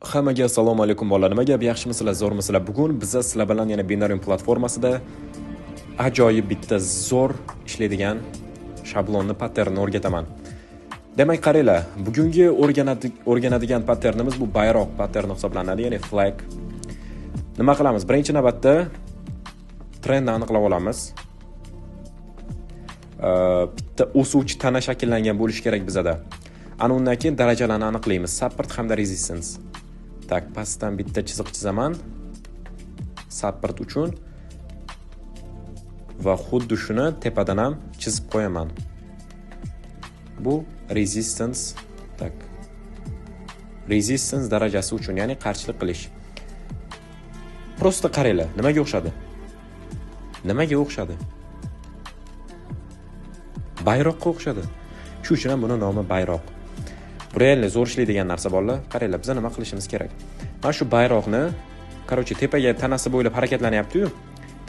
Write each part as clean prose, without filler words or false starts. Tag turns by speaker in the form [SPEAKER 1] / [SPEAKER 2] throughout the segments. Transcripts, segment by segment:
[SPEAKER 1] Hammaga assalomu alaykum bolalar. Nima gap, yaxshimisizlar, zo'rmisizlar? Bugun biz sizlar bilan yana Binarium platformasida ajoyib bitta zo'r ishlaydigan shablonni patternni o'rgataman. Demak, qaranglar, bugungi o'rganadigan patternimiz bu bayroq patterni hisoblanadi, ya'ni flag. Nima qilamiz? Birinchi navbatda trendni aniqlab olamiz. Bitta o'suvchi tana shakllangan bo'lishi kerak bizada. Ana undan keyin darajalarni aniqlaymiz, support hamda resistance. Tak, pastdan bitta chiziq chizaman support uchun va xuddi shuni tepadan ham chizib qo'yaman. Bu resistance, tak. Resistance darajasi uchun, ya'ni qarshilik qilish. Prosta qaranglar, nimaga o'xshadi? Nimaga o'xshadi? Bayroqqa o'xshadi. Shu uchun ham buni nomi bayroq. Bu realni zo'r ishlaydigan narsa bolalar. Qaranglar, biz nima qilishimiz kerak? Mana shu bayroqni, tepaga tanasi bo'ylab harakatlanyapti-yu.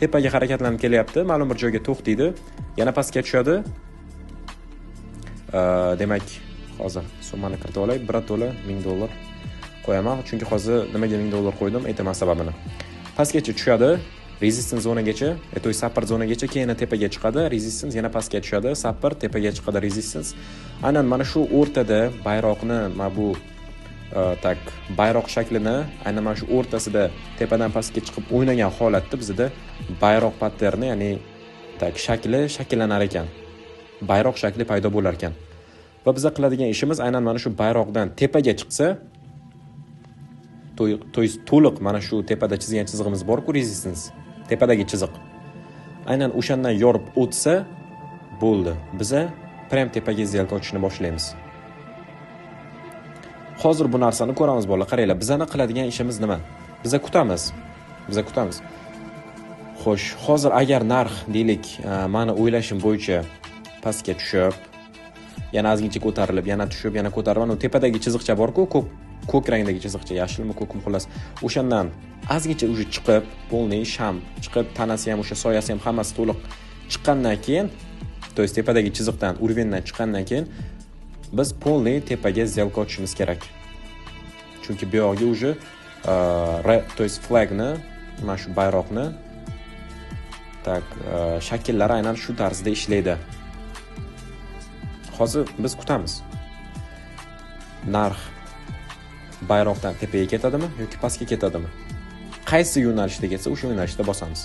[SPEAKER 1] Tepaga harakatlanib kelyapti, ma'lum bir joyga to'xtaydi, yana pastga tushadi. Demak, hozir summani kiritib olay, birato'la $1000 qo'yaman, chunki hozir nimaga $1000 qo'ydim, aytaman sababini. Pastgacha tushadi, resistance zonagacha, to support zonagacha, keyin tepaga chiqadi, resistance yana pastga tushadi, support tepaga chiqadi, resistance. Aynan mana shu o'rtada bayroqni, mana bu tak bayroq shaklini aynan mana shu o'rtasida tepadan pastga chiqib o'ynagan holatda bizda bayroq patterni, ya'ni tak shakli shakllanar ekan. Bayroq shakli paydo bo'lar ekan. Va biz qiladigan ishimiz aynan mana shu bayroqdan tepaga chiqsa, to'liq mana shu tepada chizgan chizig'imiz bor-ku, resistance, tepadagi chiziq. Aynan o'shandan yorib o'tsa bo'ldi. Biza prem tepaga zelka ochishni boshlaymiz. Hozir bu narsani ko'ramiz bolalar. Qaranglar, bizani qiladigan ishimiz nima? Biza kutamiz. Xo'sh, hozir agar narx deylik, meni o'ylashim bo'yicha pastga tushib, yana ozgincha ko'tarilib, yana tushib, yana ko'tarilib, mana tepadagi chiziqcha bor-ku, ko'k rangdagi chiziqcha, yashilmi, ko'kmi, xullas, o'shandan ozgincha уже chiqib, polniy sham chiqib, tanasi ham o'sha soyasi ham hammasi to'liq chiqqandan keyin, to есть tepadagi chiziqdan, urvendan chiqqandan keyin biz polniy tepaga zelka ochishimiz kerak. Chunki bu yoqga уже to есть flagni, mana shu bayroqni tak shakllari aynan shu tarzda ishlaydi. Hozir biz kutamiz. Narx bayroqdan tepaga ketadimi yoki pastga ketadimi? Qaysi yo'nalishda ketsa, o'sha yo'nalishda bosamiz.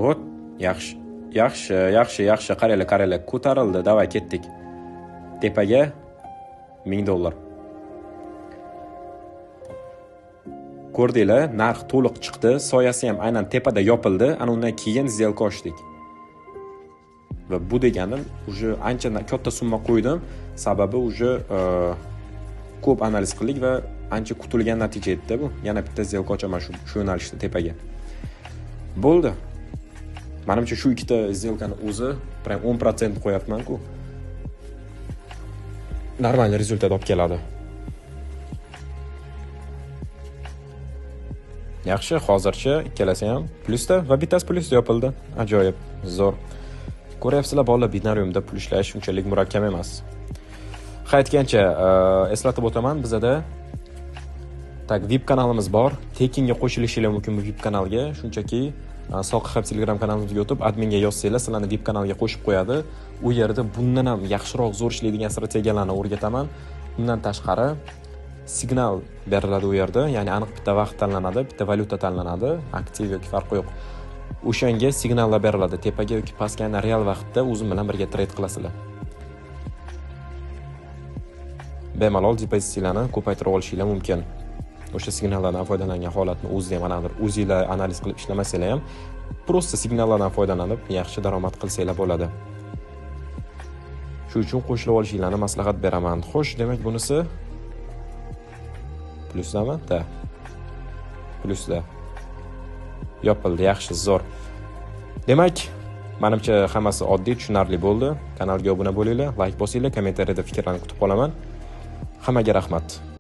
[SPEAKER 1] Vot, yaxshi, qaranglar, ko'tarildi, davay ketdik. Tepaga $1000. Ko'rdinglar, narx to'liq chiqdi, soyasi ham aynan tepada yopildi, ana undan keyin zelka ochdik. Va bu deganim уже ancha katta summa qo'ydim, sababi уже ko'p analiz qildik va ancha kutilgan natija etdi bu. Yana bitta zelka ochaman shu yo'nalishda tepaga. Bo'ldi. Menimcha shu ikkita zelkani o'zi prям 10% qo'yapman-ku. Normal rezultat olib keladi. Yaxshi, hozircha ikkalasi ham plyusda va bittasi plyusda yopildi. Ajoyib, zo'r. Ko'ryapsizlar, bolalar, binariumda pul ishlash unchalik murakkab emas. Aytgancha, eslatib o'taman, bizada tak VIP kanalimiz bor. Tekinga qo'shilishingiz mumkin bu VIP kanalga. Shunchaki Soqi Hub Telegram kanalimizga o'tib, adminga yozsanglar, sizlarni VIP kanalga qo'shib qo'yadi. U yerda bundan ham yaxshiroq zo'r ishlaydigan strategiyalarni o'rgataman. Undan tashqari signal beriladi u yerda, ya'ni aniq bitta vaqt tanlanadi, bitta valyuta tanlanadi, aktiv yoki farqi yo'q. o'shanga signallar beriladi. Tepaga yoki pastga real vaqtda o'zim bilan birga trade qilasizlar. Bemalol depozitlarni ko'paytirib olishinglar mumkin. O'sha signallardan foydalangan holatni o'zida ham o'zingizlar analiz qilib ishlamasanglar ham, prosta signallardan foydalanib yaxshi daromad qilsanglar bo'ladi. Shu uchun qo'shilib olishinglarni maslahat beraman. Xo'sh, demak bunisi plusdami? Da. Plusda. Yopildi, yaxshi, zo'r. Demak, menimcha hammasi oddiy, tushunarli bo'ldi. Kanalga obuna bo'linglar, like bosinglar, kommentariyada fikrlarni kutib qolaman. Hammaga rahmat.